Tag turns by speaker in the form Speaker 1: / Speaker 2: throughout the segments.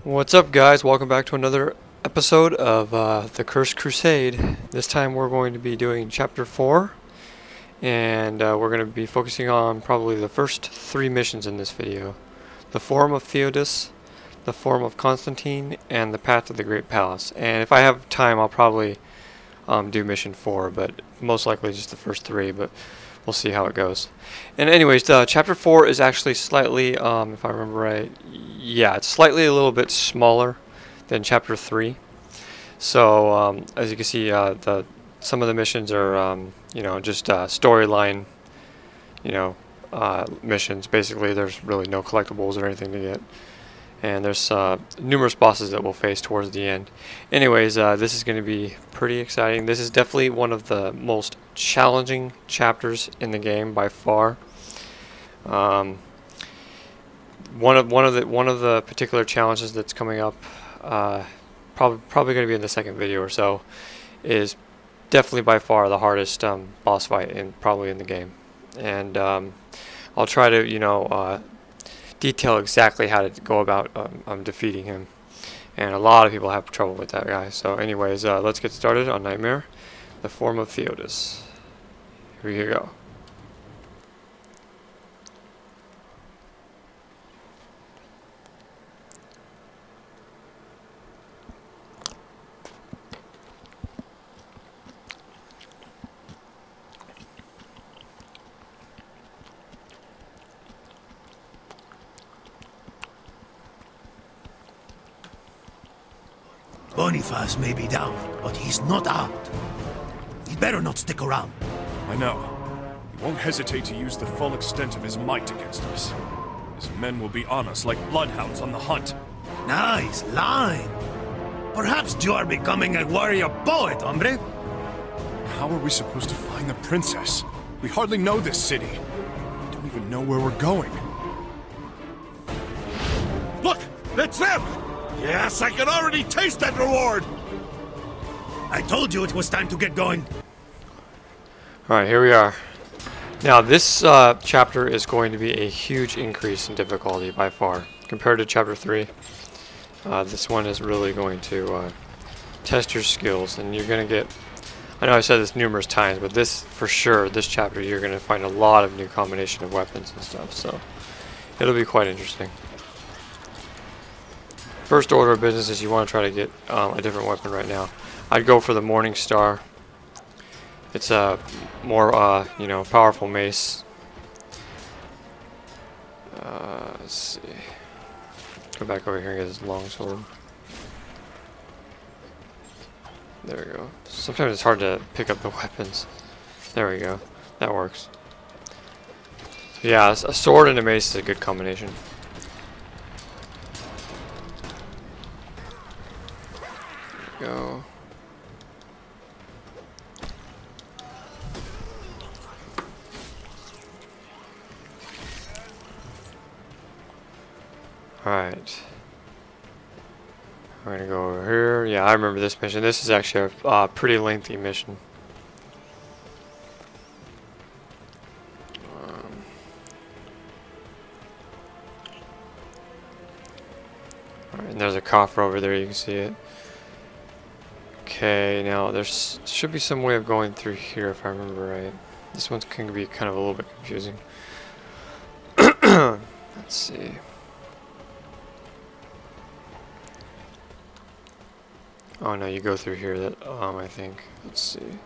Speaker 1: What's up, guys? Welcome back to another episode of the Cursed Crusade. This time we're going to be doing Chapter 4, and we're going to be focusing on probably the first 3 missions in this video. The Forum of Theodos, the Forum of Constantine, and the Path to the Great Palace. And if I have time, I'll probably do Mission 4, but most likely just the first 3, but we'll see how it goes. And anyways, Chapter 4 is actually slightly, if I remember right, yeah, it's slightly a little bit smaller than Chapter 3. So, as you can see, some of the missions are, just storyline, missions. Basically, there's really no collectibles or anything to get. And there's numerous bosses that we'll face towards the end. Anyways, this is going to be pretty exciting. This is definitely one of the most challenging chapters in the game by far. One of the particular challenges that's coming up, probably going to be in the second video or so, is definitely by far the hardest boss fight probably in the game. And I'll try to detail exactly how to go about defeating him. And a lot of people have trouble with that guy. So anyways, let's get started on Nightmare, the Forum of Theodos. Here you go.
Speaker 2: Boniface may be down, but he's not out. He'd better not stick around.
Speaker 3: I know. He won't hesitate to use the full extent of his might against us. His men will be on us like bloodhounds on the hunt.
Speaker 2: Nice line. Perhaps you are becoming a warrior poet, hombre.
Speaker 3: How are we supposed to find the princess? We hardly know this city. We don't even know where we're going.
Speaker 4: Look! It's them! Yes, I can already taste that reward!
Speaker 2: I told you it was time to get going.
Speaker 1: Alright, here we are. Now this chapter is going to be a huge increase in difficulty by far. Compared to Chapter 3, this one is really going to test your skills, and you're going to get, I know I said this numerous times, but this, for sure, this chapter you're going to find a lot of new combination of weapons and stuff, so it'll be quite interesting. First order of business is you want to try to get a different weapon right now. I'd go for the Morning Star. It's a more, powerful mace. Let's see. Go back over here and get this long sword. There we go. Sometimes it's hard to pick up the weapons. There we go. That works. Yeah, a sword and a mace is a good combination. Go. Alright. We're gonna go over here. Yeah, I remember this mission. This is actually a pretty lengthy mission. Alright, and there's a coffer over there, you can see it. Okay, now there should be some way of going through here if I remember right. This one's going to be kind of a little bit confusing. Let's see. Oh no, you go through here. That I think. Let's see.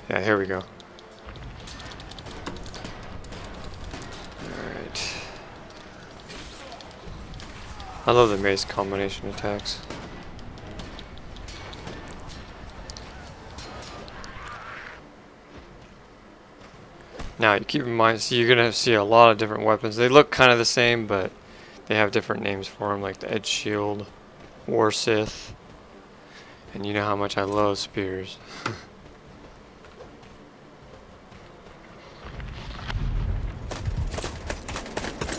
Speaker 1: Yeah, here we go. Alright. I love the mace combination attacks. Now, you keep in mind, so you're going to see a lot of different weapons. They look kind of the same, but they have different names for them, like the Edge Shield, War Sith, and you know how much I love spears.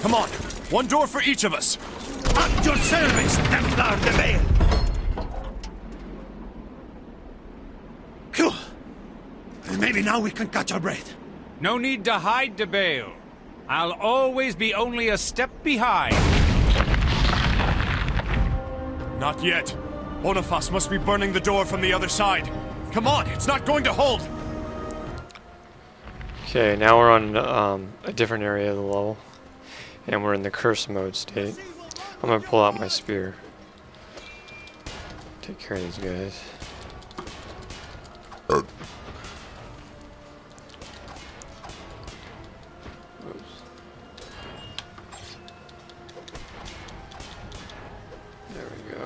Speaker 3: Come on, one door for each of us.
Speaker 2: At your service, Templar de Vale! Phew. Maybe now we can catch our breath.
Speaker 5: No need to hide, de Bale. I'll always be only a step behind.
Speaker 3: Not yet. Boniface must be burning the door from the other side. Come on, it's not going to hold!
Speaker 1: Okay, now we're on a different area of the level. And we're in the curse mode state. I'm gonna pull out my spear. Take care of these guys. There we go.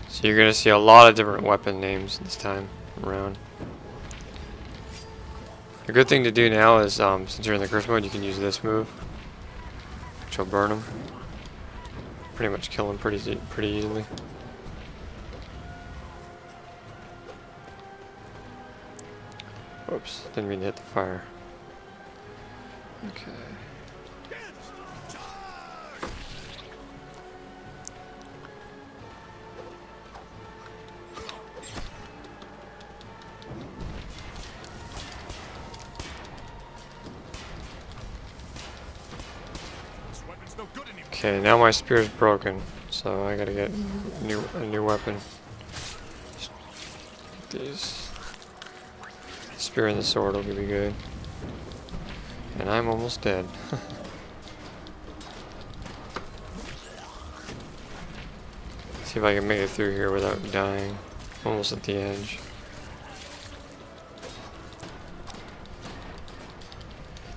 Speaker 1: So you're gonna see a lot of different weapon names this time around. A good thing to do now is, since you're in the curse mode, you can use this move, which will burn them. Pretty much kill them pretty easily. Whoops, didn't mean to hit the fire. Okay. Okay, now my spear's broken, so I gotta get a new weapon. These spear and the sword will be good. And I'm almost dead. See if I can make it through here without dying. Almost at the edge.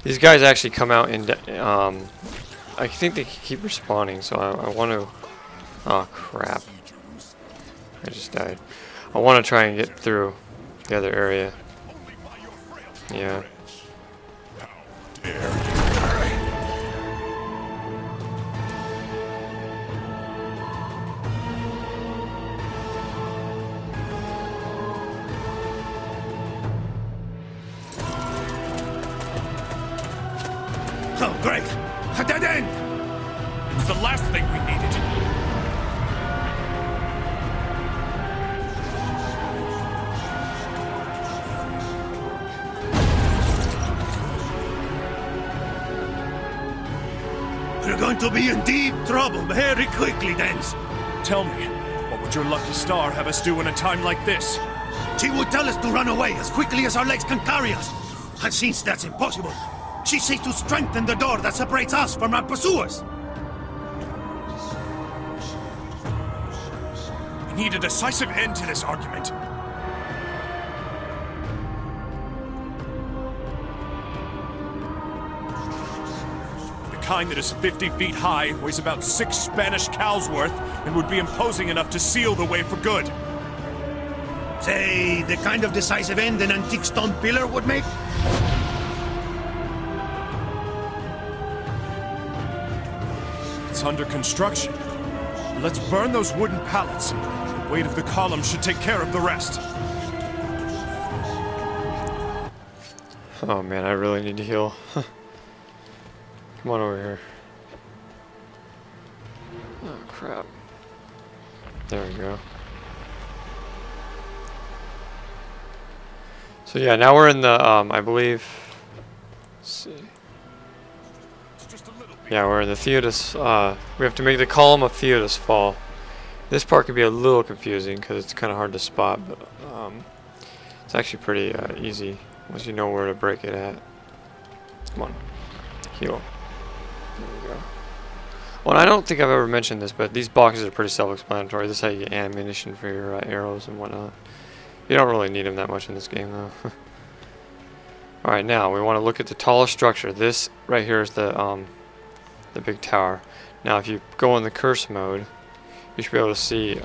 Speaker 1: These guys actually come out in I think they keep respawning, so I want to... Oh, crap. I just died. I want to try and get through the other area. Yeah.
Speaker 2: Oh, great! A dead end!
Speaker 3: It's the last thing we needed.
Speaker 2: We're going to be in deep trouble very quickly, Dens.
Speaker 3: Tell me, what would your lucky star have us do in a time like this?
Speaker 2: She would tell us to run away as quickly as our legs can carry us. And since that's impossible, she says to strengthen the door that separates us from our pursuers.
Speaker 3: We need a decisive end to this argument. The kind that is 50 feet high, weighs about 6 Spanish cows worth, and would be imposing enough to seal the way for good.
Speaker 2: Say, the kind of decisive end an antique stone pillar would make?
Speaker 3: It's under construction. Let's burn those wooden pallets. The weight of the column should take care of the rest.
Speaker 1: Oh man, I really need to heal. Come on over here. Oh crap. There we go. So yeah, now we're in the, I believe, let's see. Yeah, we're in the Theodos, we have to make the column of Theodos fall. This part could be a little confusing because it's kind of hard to spot, but it's actually pretty easy once you know where to break it at. Come on, heal. There we go. Well, I don't think I've ever mentioned this, but these boxes are pretty self-explanatory. This is how you get ammunition for your arrows and whatnot. You don't really need them that much in this game, though. Alright, now we want to look at the tallest structure. This right here is the big tower. Now, if you go in the curse mode, you should be able to see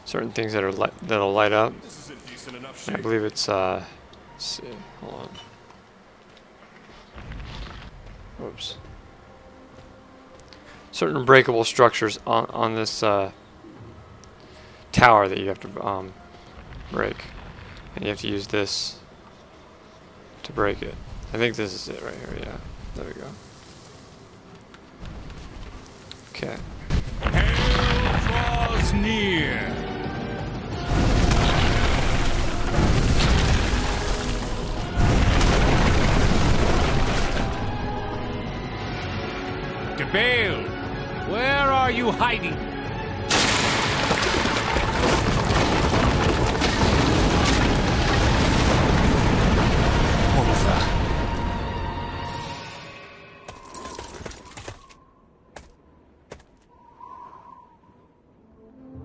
Speaker 1: certain things that are that'll light up. I believe it's let's see, hold on. Oops. certain breakable structures on this tower that you have to break, and you have to use this to break it. I think this is it right here. Yeah, there we go. Okay.
Speaker 5: Hell draws near. Debail, where are you hiding?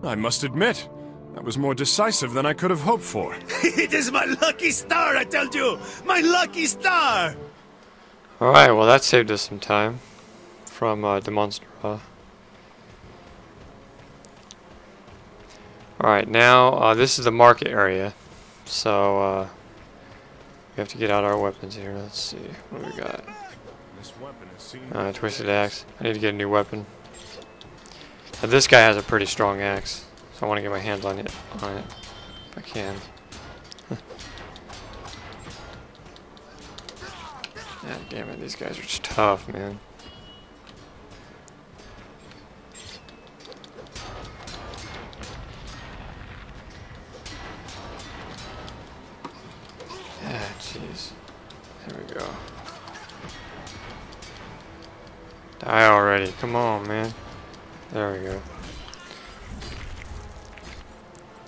Speaker 3: I must admit, that was more decisive than I could have hoped for.
Speaker 2: It is my lucky star, I told you! My lucky star!
Speaker 1: Alright, well that saved us some time from Demonstra. Alright, now this is the market area, so we have to get out our weapons here. Let's see, what do we got?
Speaker 3: This weapon is seen
Speaker 1: Twisted axe. I need to get a new weapon. Now, this guy has a pretty strong axe, so I want to get my hands on it if I can. God damn it, these guys are just tough, man. Ah, jeez. There we go. Die already. Come on, man. There we go.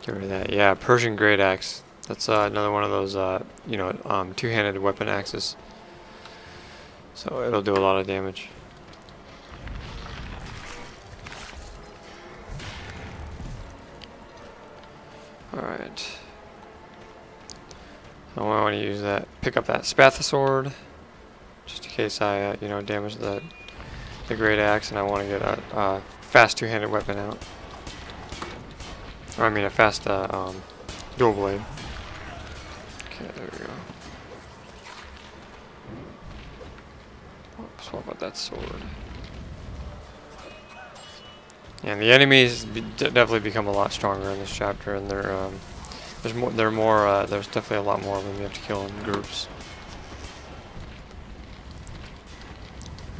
Speaker 1: Get rid of that. Yeah, Persian Great Axe. That's another one of those, you know, two-handed weapon axes. So it'll do a lot of damage. Alright. I want to use that. Pick up that Spatha sword, just in case I, you know, damage the Great Axe, and I want to get a fast two-handed weapon out. Or I mean a fast dual blade. Okay, there we go. Oh, swap out that sword. And the enemies definitely become a lot stronger in this chapter, and there's definitely a lot more of them you have to kill in groups.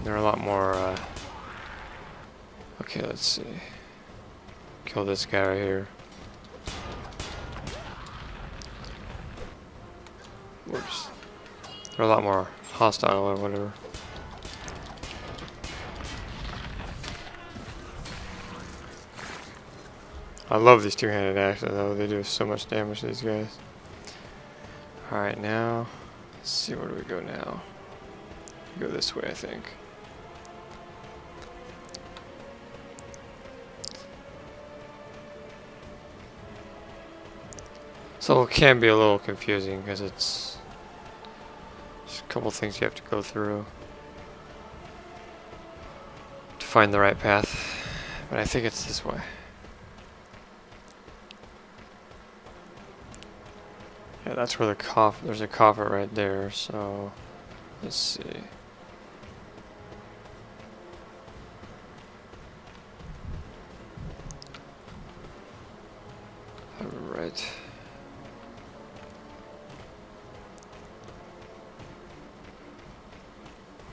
Speaker 1: There are a lot more. Okay, let's see. Kill this guy right here. Whoops. They're a lot more hostile or whatever. I love these two-handed axes though. They do so much damage to these guys. Alright, now let's see, where do we go now? We go this way, I think. So it can be a little confusing because it's just a couple things you have to go through to find the right path, but I think it's this way. Yeah, that's where the coffer, there's a coffer right there, so let's see. Alright.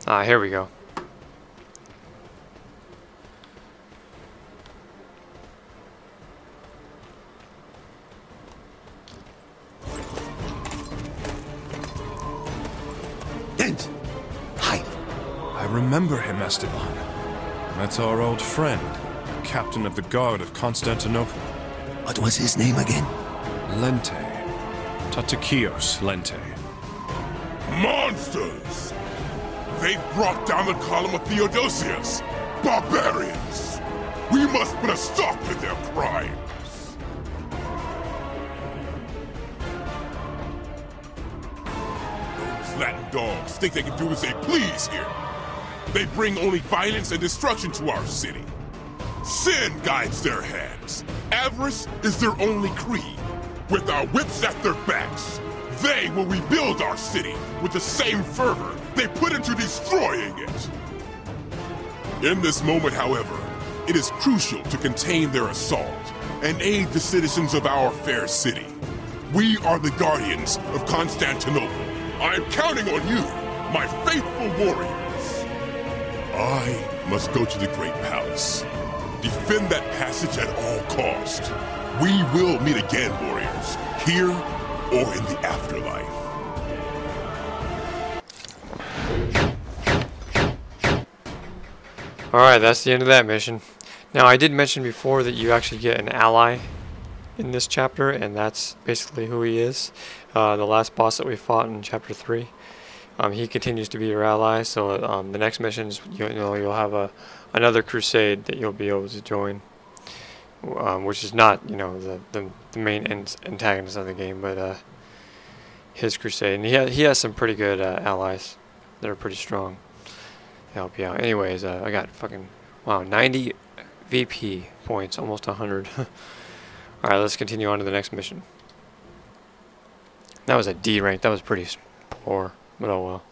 Speaker 1: Ah, here we go.
Speaker 2: Dent! Hide!
Speaker 3: I remember him, Esteban. That's our old friend, captain of the guard of Constantinople.
Speaker 2: What was his name again?
Speaker 3: Lente. Tatakios Lente.
Speaker 4: Monsters! They've brought down the column of Theodosius! Barbarians! We must put a stop to their crimes! Those Latin dogs think they can do as they please here. They bring only violence and destruction to our city. Sin guides their hands. Avarice is their only creed. With our whips at their backs, they will rebuild our city with the same fervor they put into destroying it. In this moment, however, it is crucial to contain their assault and aid the citizens of our fair city. We are the guardians of Constantinople. I am counting on you, my faithful warriors. I must go to the Great Palace. Defend that passage at all cost. We will meet again, warriors, here or in the afterlife.
Speaker 1: Alright, that's the end of that mission. Now, I did mention before that you actually get an ally in this chapter, and that's basically who he is. The last boss that we fought in chapter 3. He continues to be your ally, so the next missions, you'll have another crusade that you'll be able to join, which is not, the main antagonist of the game, but his crusade. And he has some pretty good allies that are pretty strong to help you out. Anyways, I got fucking, wow, 90 VP points, almost 100. Alright, let's continue on to the next mission. That was a D rank, that was pretty poor, but oh well.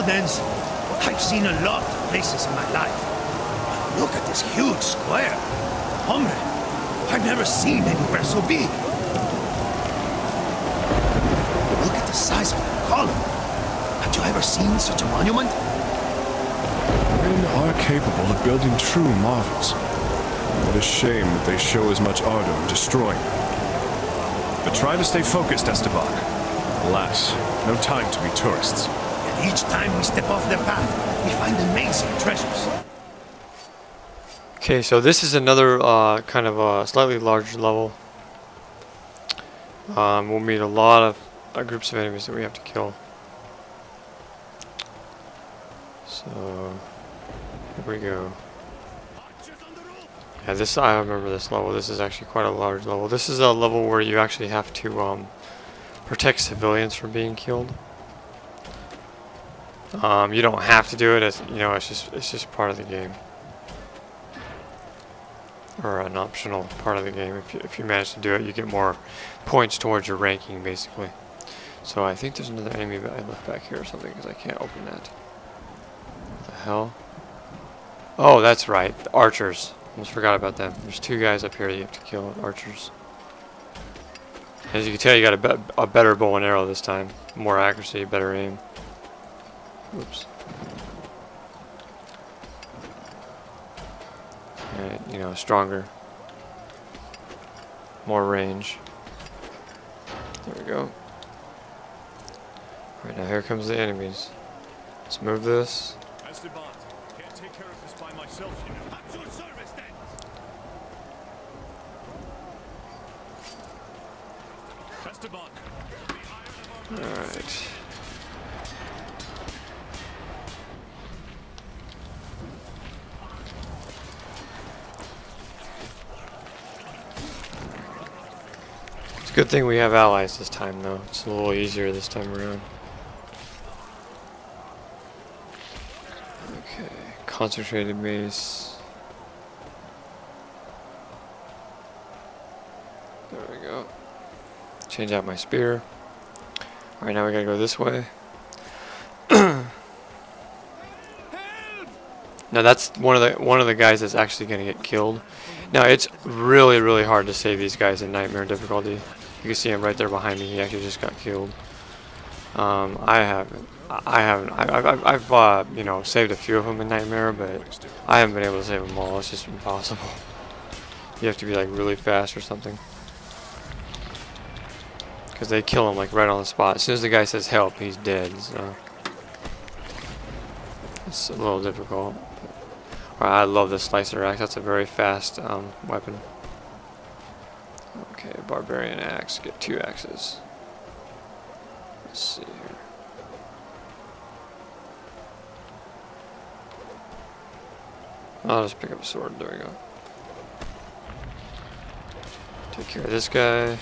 Speaker 2: Dens, I've seen a lot of places in my life. But look at this huge square. Hombre, I've never seen anywhere so big. Look at the size of that column. Have you ever seen such a monument?
Speaker 3: Men are capable of building true marvels. What a shame that they show as much ardor in destroying them. But try to stay focused, Esteban. Alas, no time to be tourists.
Speaker 2: Each time we step off the path, we find amazing treasures.
Speaker 1: Okay, so this is another kind of a slightly larger level. We'll meet a lot of groups of enemies that we have to kill. So, here we go. Yeah, I remember this level. This is actually quite a large level. This is a level where you actually have to protect civilians from being killed. You don't have to do it, it's just part of the game. Or an optional part of the game. If you manage to do it, you get more points towards your ranking, basically. So I think there's another enemy that I left back here or something, because I can't open that. What the hell? Oh, that's right. The archers. Almost forgot about them. There's two guys up here that you have to kill, archers. As you can tell, you got a better bow and arrow this time. More accuracy, better aim. Oops. And, stronger. More range. There we go. Alright, now here comes the enemies. Let's move this.
Speaker 3: Esteban, can't take care of this by myself, you know. At your service, then. Esteban.
Speaker 1: Alright. Good thing we have allies this time, though. It's a little easier this time around. Okay, concentrated mace. There we go. Change out my spear. Alright, now we gotta go this way. Now that's one of the guys that's actually gonna get killed. Now it's really, really hard to save these guys in nightmare difficulty. You can see him right there behind me. He actually just got killed. I've saved a few of them in nightmare, but I haven't been able to save them all. It's just impossible. You have to be like really fast or something, because they kill him like right on the spot. As soon as the guy says help, he's dead. So it's a little difficult. I love the slicer axe. That's a very fast weapon. Okay, barbarian axe. Get 2 axes. Let's see here. I'll just pick up a sword. There we go. Take care of this guy.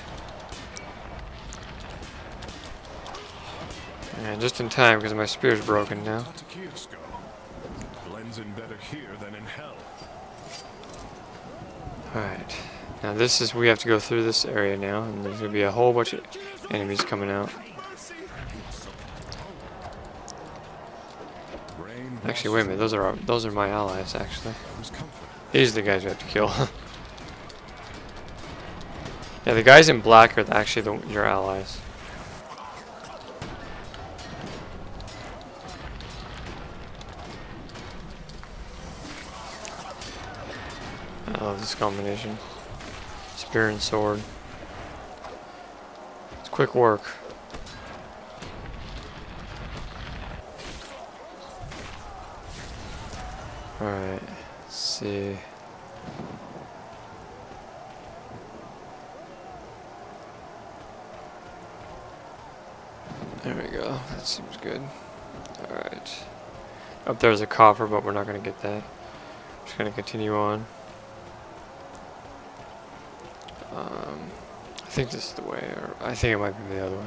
Speaker 1: And just in time because my spear's broken now.
Speaker 3: Blends in better here than in hell.
Speaker 1: Alright. Now this is, we have to go through this area now, and there's going to be a whole bunch of enemies coming out. Actually, wait a minute, those are my allies, actually. These are the guys we have to kill. Yeah, the guys in black are actually your allies. I love this combination. Spear and sword. It's quick work. Alright, let's see. There we go, that seems good. Alright. Up there's a coffer, but we're not going to get that. Just going to continue on. I think this is the way, or I think it might be the other way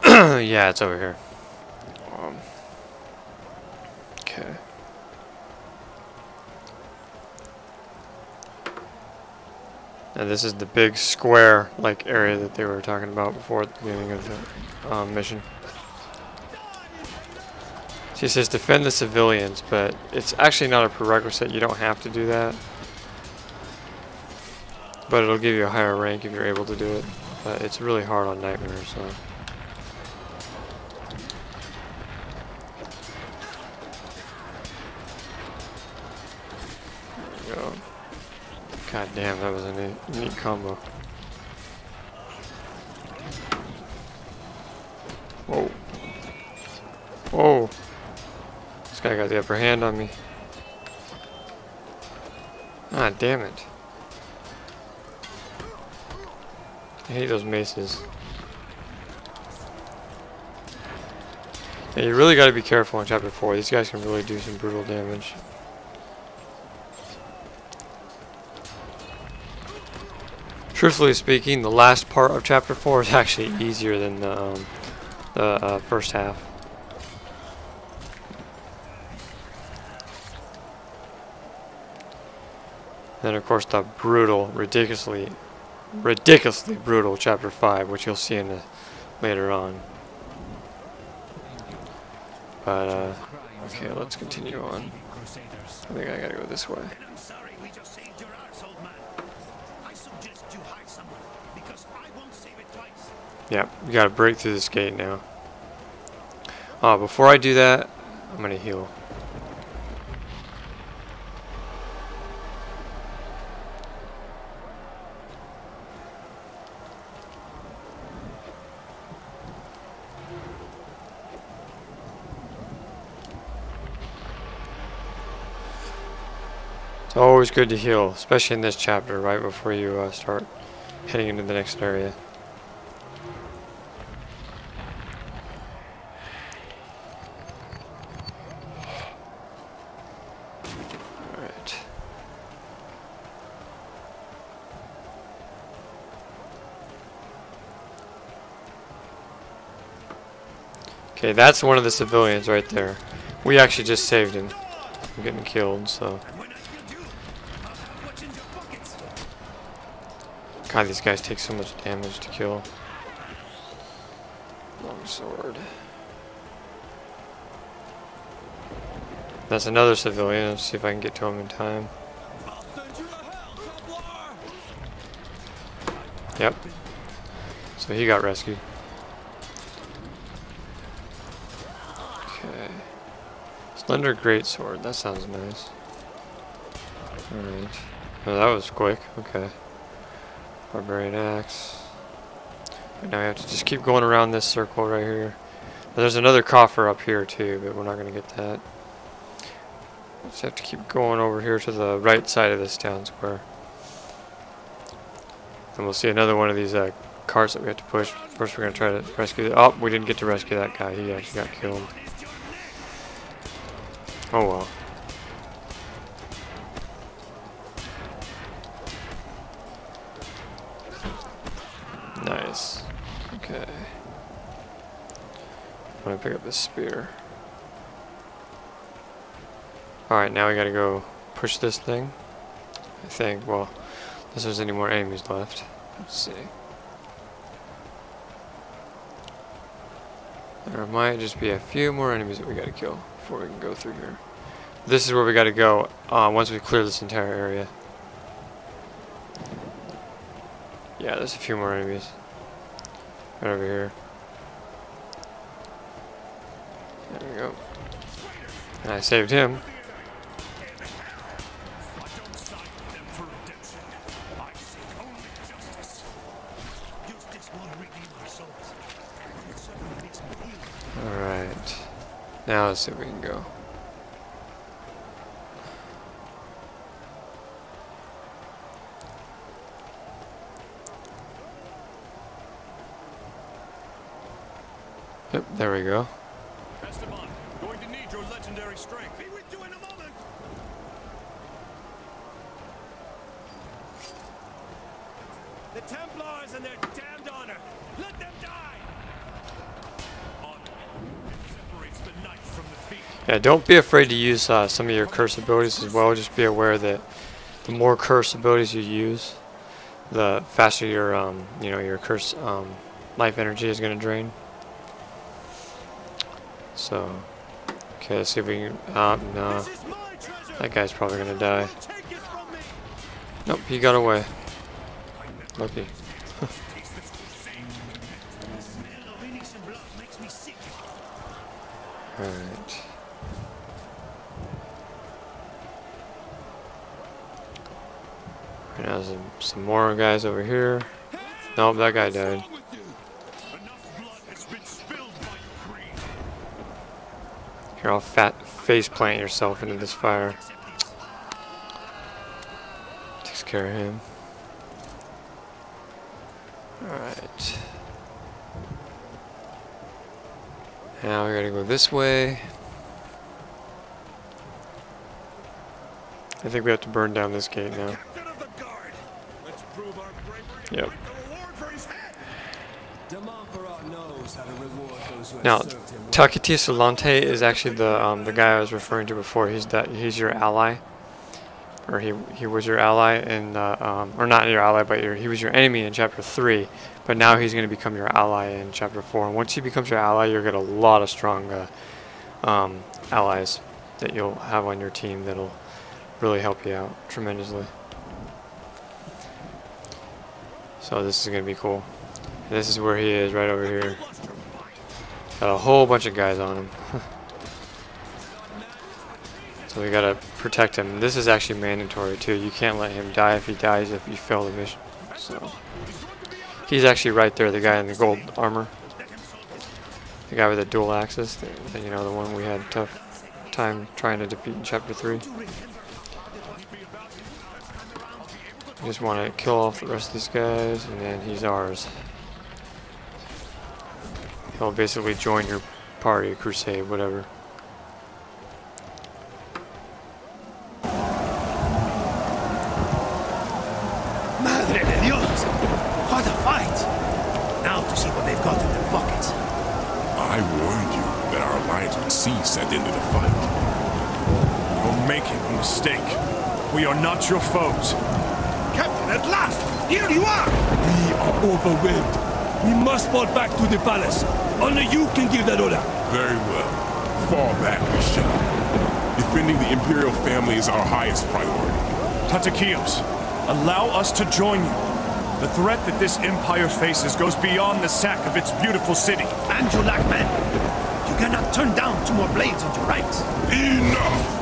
Speaker 1: here. Yeah, it's over here. Okay. And this is the big square-like area that they were talking about before at the beginning of the mission. She says defend the civilians, but it's actually not a prerequisite. You don't have to do that. But it'll give you a higher rank if you're able to do it. But it's really hard on Nightmare, so. There we go. God damn, that was a neat combo. Whoa. Whoa. This guy got the upper hand on me. Ah, damn it. I hate those maces. Yeah, you really got to be careful in Chapter 4. These guys can really do some brutal damage. Truthfully speaking, the last part of Chapter 4 is actually easier than the first half. Then of course the brutal, ridiculously brutal Chapter 5, which you'll see in later on. But okay, let's continue on. I think I gotta go this way. Yeah, you gotta break through this gate now. Before I do that, I'm gonna heal. It's always good to heal, especially in this chapter, right before you start heading into the next area. Alright. Okay, that's one of the civilians right there. We actually just saved him from getting killed, so. God, these guys take so much damage to kill. Long sword. That's another civilian. Let's see if I can get to him in time. Yep. So he got rescued. Okay. Slender greatsword. That sounds nice. Alright. Oh, that was quick. Okay. Barbarian axe. And now we have to just keep going around this circle right here. Now, there's another coffer up here too, but we're not going to get that. Just have to keep going over here to the right side of this town square. And we'll see another one of these carts that we have to push. First we're going to try to rescue the— oh, we didn't get to rescue that guy. He actually got killed. Oh well. Nice. Okay. I'm gonna pick up this spear. Alright, now we gotta go push this thing. I think, well, unless there's any more enemies left. Let's see. There might just be a few more enemies that we gotta kill before we can go through here. This is where we gotta go once we clear this entire area. Yeah, there's a few more enemies. Right over here. There we go. And I saved him. Alright. Now let's see if we can go. Yep, there we go.
Speaker 3: Esteban, going to need your legendary strength. Be with you in a moment.
Speaker 2: The Templars and their damned honor. Let them die!
Speaker 3: Honor separates the knight from the thief.
Speaker 1: Yeah, don't be afraid to use some of your curse abilities as well. Just be aware that the more curse abilities you use, the faster your you know, your curse life energy is going to drain. So, okay, let's see if we can. No, that guy's probably going to die. Nope, he got away. Lucky. Alright. Right now, there's some more guys over here. Nope, that guy died. Here, I'll face plant yourself into this fire. Takes care of him. Alright. Now we gotta go this way. I think we have to burn down this gate now. Yep. Now, Takiti Solante is actually the guy I was referring to before. He's your ally, or he was your ally in or not your ally, but he was your enemy in chapter 3. But now he's going to become your ally in chapter 4. And once he becomes your ally, you'll get a lot of strong allies that you'll have on your team that'll really help you out tremendously. So this is going to be cool. And this is where he is, right over here. Got a whole bunch of guys on him. So we gotta protect him. This is actually mandatory too. You can't let him die. If he dies, if you fail the mission. So he's actually right there, the guy in the gold armor. The guy with the dual axes. You know, the one we had a tough time trying to defeat in chapter 3. You just want to kill off the rest of these guys, and then he's ours. He'll basically join your party, crusade, whatever.
Speaker 2: Madre de Dios! What a fight! Now to see what they've got in their pockets.
Speaker 4: I warned you that our alliance would cease at the end of the fight.
Speaker 3: You're making a mistake. We are not your foes.
Speaker 2: Captain, at last! Here you are!
Speaker 6: We are overwhelmed. We must fall back to the palace. Only you can give that order.
Speaker 4: Very well. Fall back, we shall. Defending the Imperial family is our highest priority.
Speaker 3: Tatakios, allow us to join you. The threat that this empire faces goes beyond the sack of its beautiful city.
Speaker 2: And you lack men. You cannot turn down 2 more blades on your ranks.
Speaker 4: Enough!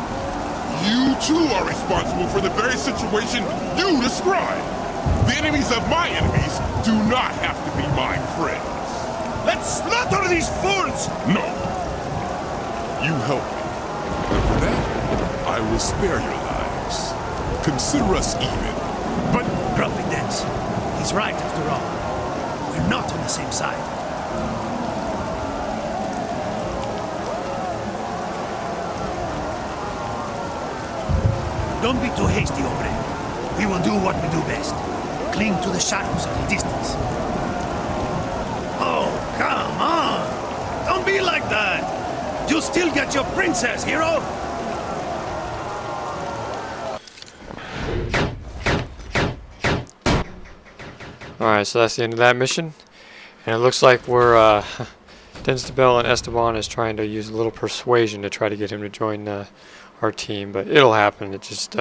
Speaker 4: You too are responsible for the very situation you described. The enemies of my enemies do not have to be my friends.
Speaker 2: Let's slaughter these fools!
Speaker 4: No. You help me. And for that, I will spare your lives. Consider us even.
Speaker 2: But Providence, he's right after all. We're not on the same side. Don't be too hasty, hombre. We will do what we do best. Cling to the shadows at a distance. like that! You'll still get your princess, hero!
Speaker 1: Alright, so that's the end of that mission. And it looks like we're, Denstebel and Esteban is trying to use a little persuasion to try to get him to join our team, but it'll happen. It just,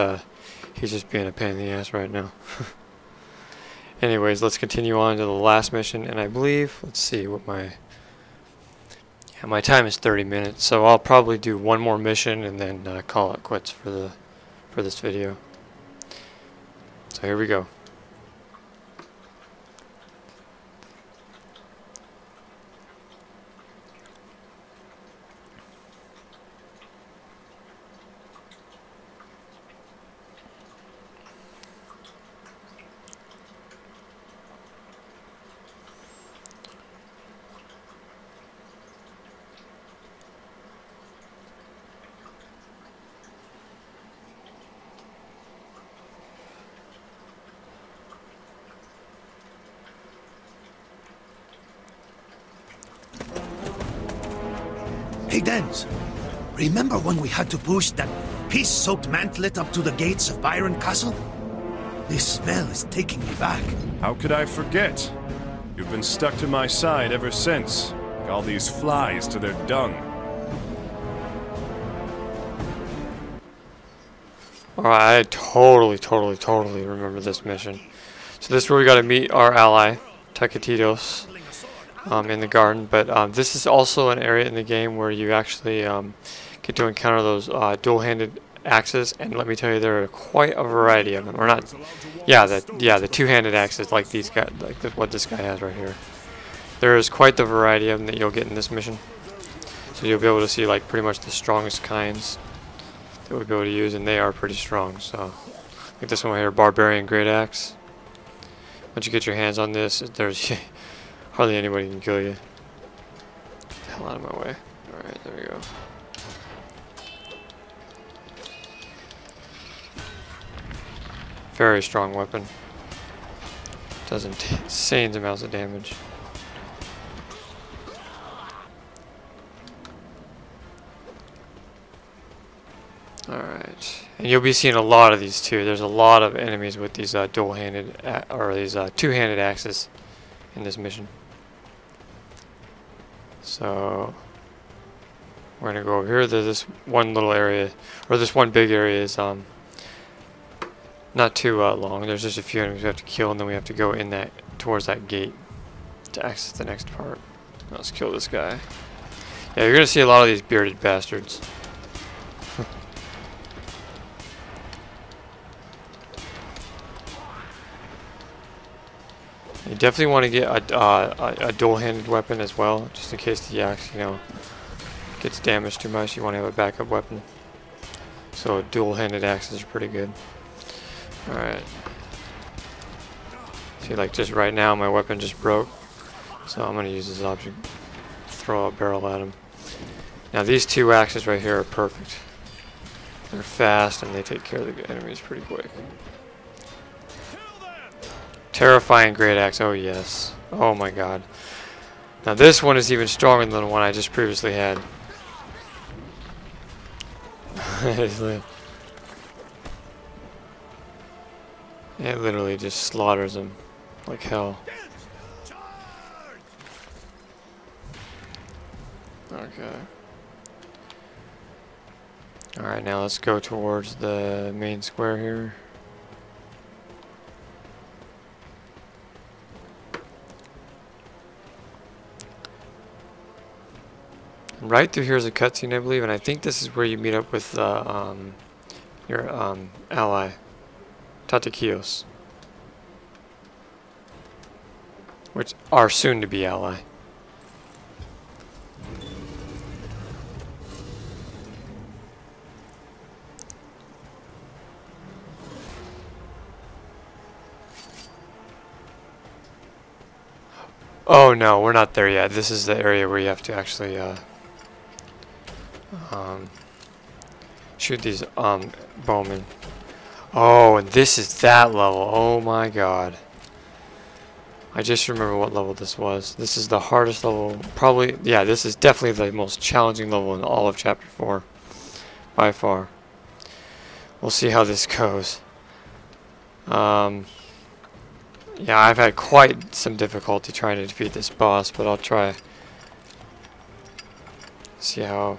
Speaker 1: he's just being a pain in the ass right now. Anyways, let's continue on to the last mission, and I believe, let's see what my time is 30 minutes, so I'll probably do one more mission and then call it quits for this video. So here we go.
Speaker 2: Hey, Dens. Remember when we had to push that piss-soaked mantlet up to the gates of Byron Castle? This smell is taking me back.
Speaker 3: How could I forget? You've been stuck to my side ever since. Like all these flies to their dung.
Speaker 1: Alright, I totally remember this mission. So this is where we gotta meet our ally, Takatitos, in the garden. But this is also an area in the game where you actually get to encounter those dual-handed axes, and let me tell you, there are quite a variety of them. Or not, the two-handed axes like these guys, what this guy has right here. There is quite the variety of them that you'll get in this mission. So you'll be able to see like pretty much the strongest kinds that we'll be able to use, and they are pretty strong. So like this one right here, Barbarian Great Axe. Once you get your hands on this, there's hardly anybody can kill you. Get the hell out of my way. Alright, there we go. Very strong weapon. Does insane amounts of damage. Alright. And you'll be seeing a lot of these too. There's a lot of enemies with these dual-handed, or these two-handed axes in this mission. So we're gonna go over here. There's this one little area, or this one big area is not too long. There's just a few enemies we have to kill, and then we have to go in that towards that gate to access the next part. Let's kill this guy. Yeah, you're gonna see a lot of these bearded bastards. You definitely want to get a dual-handed weapon as well, just in case the axe, gets damaged too much. You want to have a backup weapon. So dual-handed axes are pretty good. Alright. See, like just right now, my weapon just broke. So I'm going to use this option. Throw a barrel at him. Now these two axes right here are perfect. They're fast and they take care of the enemies pretty quick. Terrifying Great Axe, oh yes. Oh my god. Now this one is even stronger than the one I just previously had. It literally just slaughters them like hell. Okay. Alright, now let's go towards the main square here. Right through here is a cutscene, I believe, and I think this is where you meet up with your ally, Tatakios, which are soon-to-be ally. Oh no, we're not there yet. This is the area where you have to actually shoot these bowmen. Oh, and this is that level. Oh my god. I just remember what level this was. This is the hardest level, probably. Yeah, this is definitely the most challenging level in all of Chapter 4, by far. We'll see how this goes. Yeah, I've had quite some difficulty trying to defeat this boss, but I'll try. See how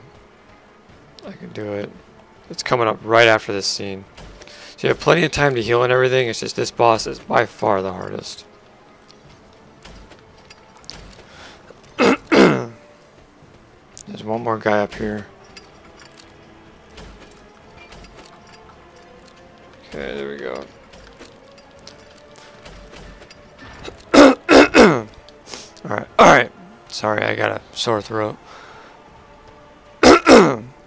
Speaker 1: I can do it. It's coming up right after this scene. So you have plenty of time to heal and everything. It's just this boss is by far the hardest. There's one more guy up here. Okay, there we go. Alright. Sorry, I got a sore throat.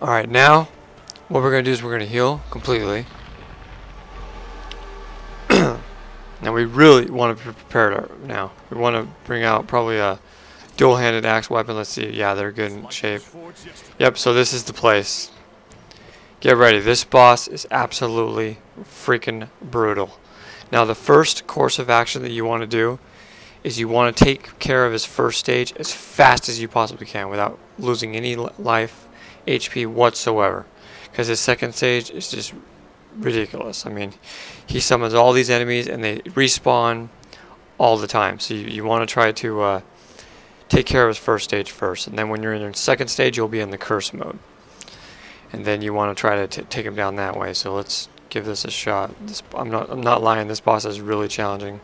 Speaker 1: Alright, now what we're going to do is we're going to heal completely. Now we really want to be prepared now. We want to bring out probably a dual-handed axe weapon. Let's see. Yeah, they're good in shape. Yep, so this is the place. Get ready. This boss is absolutely freaking brutal. Now the first course of action that you want to do is you want to take care of his first stage as fast as you possibly can without losing any life, HP whatsoever. Because his second stage is just ridiculous. I mean, he summons all these enemies and they respawn all the time. So you want to try to take care of his first stage first. And then when you're in your second stage, you'll be in the curse mode. And then you want to try to take him down that way. So let's give this a shot. I'm not lying. This boss is really challenging.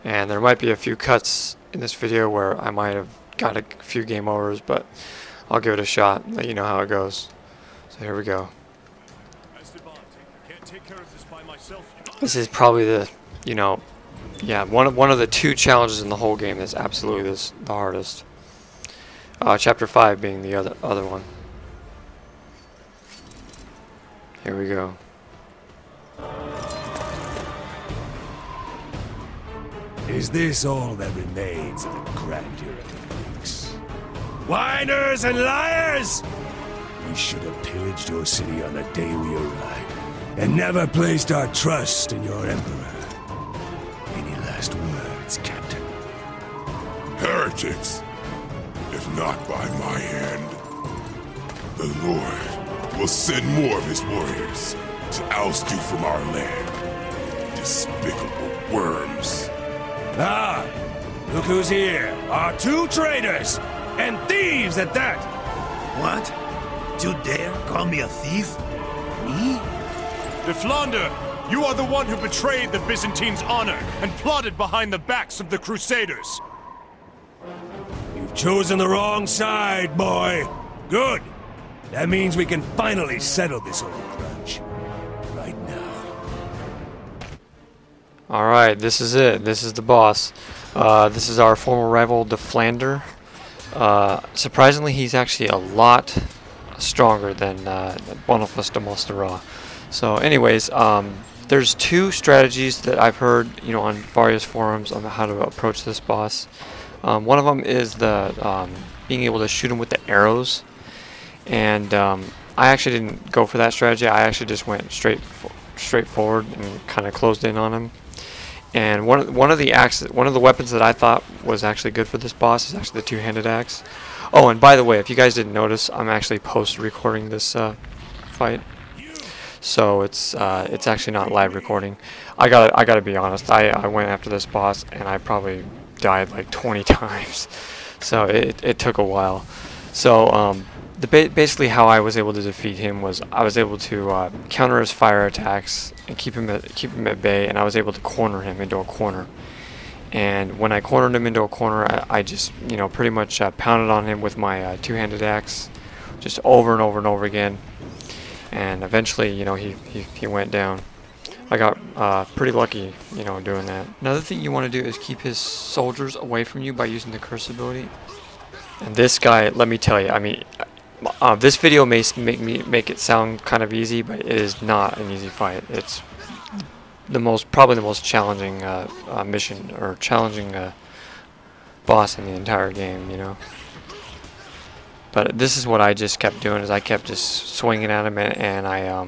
Speaker 1: And there might be a few cuts in this video where I might have got a few game overs, but I'll give it a shot. Let you know how it goes. So here we go. This is probably the, yeah, one of the two challenges in the whole game that's absolutely the hardest. Chapter 5 being the other one. Here we go.
Speaker 6: Is this all that remains of the grandeur of the Greeks? Whiners and liars! We should have pillaged your city on the day we arrived, and never placed our trust in your emperor. Any last words, Captain?
Speaker 4: Heretics! If not by my hand, the Lord will send more of his warriors to oust you from our land. Despicable worms.
Speaker 6: Ah! Look who's here! Our two traitors! And thieves at that!
Speaker 2: What? You dare call me a thief? Me?
Speaker 3: De Flandre, you are the one who betrayed the Byzantines' honor and plotted behind the backs of the Crusaders.
Speaker 6: You've chosen the wrong side, boy. Good. That means we can finally settle this old grudge. Right now.
Speaker 1: Alright, this is it. This is the boss. This is our former rival, De Flandre. Surprisingly, he's actually a lot stronger than Boniface de Montserrat. So anyways, there's two strategies that I've heard, on various forums on how to approach this boss. One of them is the being able to shoot him with the arrows, and I actually didn't go for that strategy. I actually just went straight forward and kind of closed in on him. And one of the weapons that I thought was actually good for this boss is actually the two-handed axe. Oh, and by the way, if you guys didn't notice, I'm actually post-recording this fight, so it's actually not live recording. I gotta be honest. I went after this boss and I probably died like 20 times, so it took a while. So basically how I was able to defeat him was I was able to counter his fire attacks and keep him at bay, and I was able to corner him into a corner. And when I cornered him into a corner, I just pretty much pounded on him with my two-handed axe, just over and over and over again. And eventually, he went down. I got pretty lucky, doing that. Another thing you want to do is keep his soldiers away from you by using the curse ability. And this guy, let me tell you, I mean, this video may make it sound kind of easy, but it is not an easy fight. It's probably the most challenging mission or challenging boss in the entire game, But this is what I just kept doing, is I kept just swinging at him, and I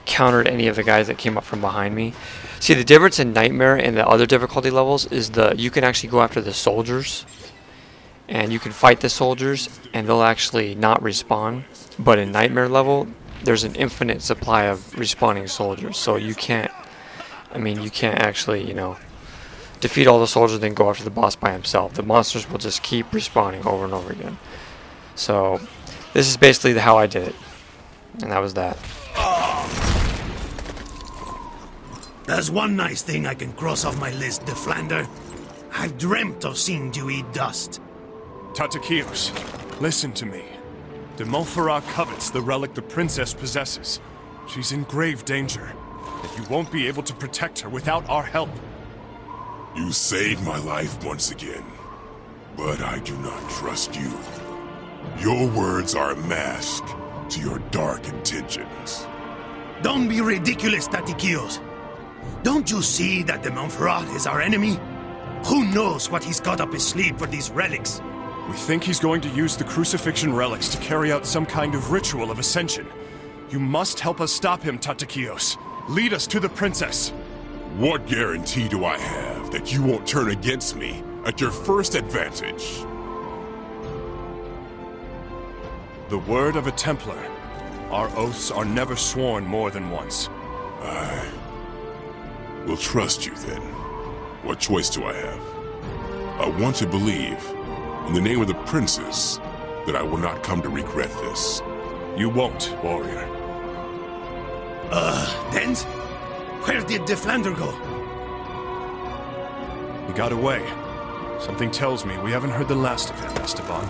Speaker 1: countered any of the guys that came up from behind me. See, the difference in Nightmare and the other difficulty levels is you can actually go after the soldiers, and you can fight the soldiers, and they'll actually not respawn. But in Nightmare level, there's an infinite supply of respawning soldiers, so you can't, you can't actually, defeat all the soldiers and then go after the boss by himself. The monsters will just keep respawning over and over again. So this is basically how I did it, and that was that.
Speaker 2: There's one nice thing I can cross off my list, Deflander. I've dreamt of seeing you eat dust.
Speaker 3: Tatakios, listen to me. De Montferrat covets the relic the princess possesses. She's in grave danger, and you won't be able to protect her without our help.
Speaker 4: You saved my life once again, but I do not trust you. Your words are a mask to your dark intentions.
Speaker 2: Don't be ridiculous, Tatakios. Don't you see that de Montferrat is our enemy? Who knows what he's got up his sleeve for these relics?
Speaker 3: We think he's going to use the crucifixion relics to carry out some kind of ritual of ascension. You must help us stop him, Tatakios. Lead us to the princess.
Speaker 4: What guarantee do I have that you won't turn against me at your first advantage?
Speaker 3: The word of a Templar. Our oaths are never sworn more than once.
Speaker 4: I will trust you then. What choice do I have? I want to believe, in the name of the princess, that I will not come to regret this.
Speaker 3: You won't, warrior.
Speaker 2: Dent? Where did Deflander go?
Speaker 3: He got away. Something tells me we haven't heard the last of him, Esteban.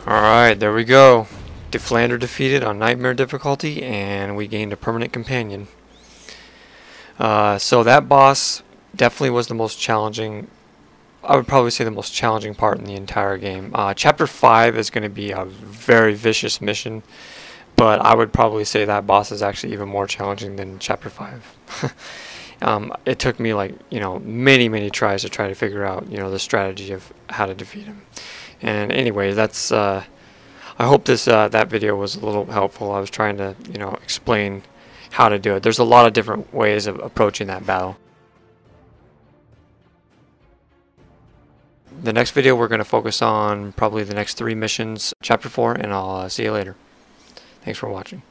Speaker 1: Alright, there we go. Deflander defeated on Nightmare difficulty, and we gained a permanent companion. So that boss definitely was the most challenging. I would probably say the most challenging part in the entire game. Chapter 5 is going to be a very vicious mission, but I would probably say that boss is actually even more challenging than Chapter 5. It took me many tries to try to figure out the strategy of how to defeat him. And anyway, that's I hope that video was a little helpful. I was trying to explain how to do it. There's a lot of different ways of approaching that battle. The next video we're going to focus on probably the next 3 missions, Chapter 4, and I'll see you later. Thanks for watching.